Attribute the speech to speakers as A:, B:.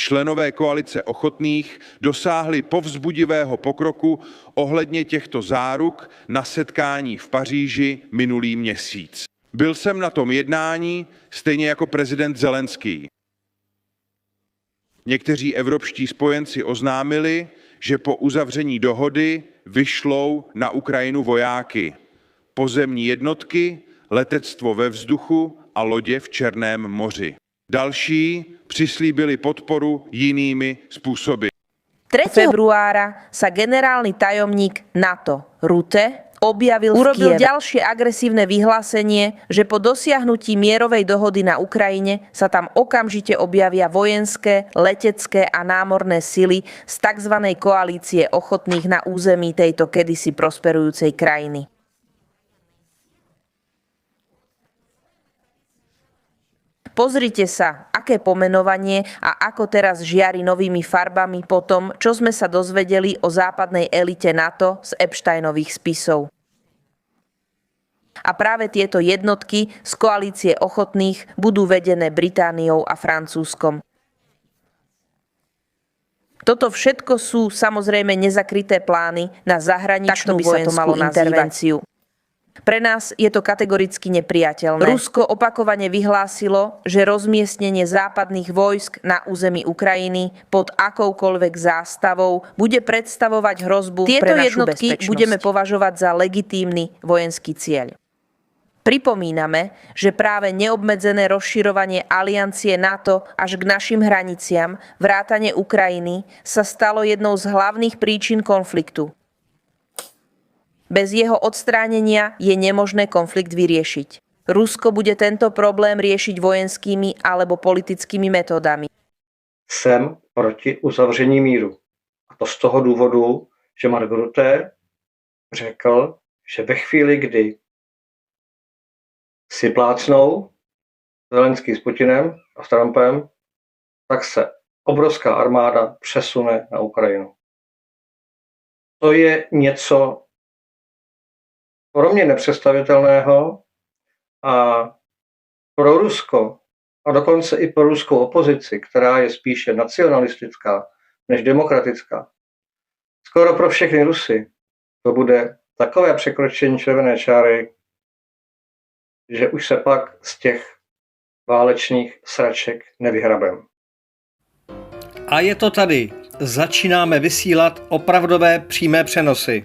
A: členové koalice ochotných dosáhli povzbudivého pokroku ohledně těchto záruk na setkání v Paříži minulý měsíc. Byl jsem na tom jednání, stejně jako prezident Zelenský. Někteří evropští spojenci oznámili, že po uzavření dohody vyšlou na Ukrajinu vojáky, pozemní jednotky, letectvo ve vzduchu a lodě v Černém moři. Další přislíbili podporu jinými způsoby.
B: 3. februára sa generálny tajomník NATO Rutte urobil ďalšie agresívne vyhlásenie, že po dosiahnutí mierovej dohody na Ukrajine sa tam okamžite objavia vojenské, letecké a námorné sily z tzv. Koalície ochotných na území tejto kedysi prosperujúcej krajiny. Pozrite sa, aké pomenovanie a ako teraz žiari novými farbami po tom, čo sme sa dozvedeli o západnej elite NATO z Epsteinových spisov. A práve tieto jednotky z koalície ochotných budú vedené Britániou a Francúzskom. Toto všetko sú samozrejme nezakryté plány na zahraničnú vojenskú intervenciu. Pre nás je to kategoricky nepriateľné. Rusko opakovane vyhlásilo, že rozmiestnenie západných vojsk na území Ukrajiny pod akoukoľvek zástavou bude predstavovať hrozbu pre našu bezpečnosť. Tieto jednotky budeme považovať za legitímny vojenský cieľ. Pripomíname, že práve neobmedzené rozširovanie aliancie NATO až k našim hraniciam, vrátane Ukrajiny, sa stalo jednou z hlavných príčin konfliktu. Bez jeho odstránenia je nemožné konflikt vyriešiť. Rusko bude tento problém riešiť vojenskými alebo politickými metodami.
C: Jsem proti uzavření míru. A to z toho důvodu, že Mark Rutte řekl, že ve chvíli, kdy si plácnou Zelenský s Putinem a s Trumpem, tak se obrovská armáda přesune na Ukrajinu. To je něco pro mě nepředstavitelného a pro Rusko a dokonce i pro ruskou opozici, která je spíše nacionalistická než demokratická. Skoro pro všechny Rusy to bude takové překročení červené čáry, že už se pak z těch válečných sraček nevyhrabem.
D: A je to tady. Začínáme vysílat opravdové přímé přenosy.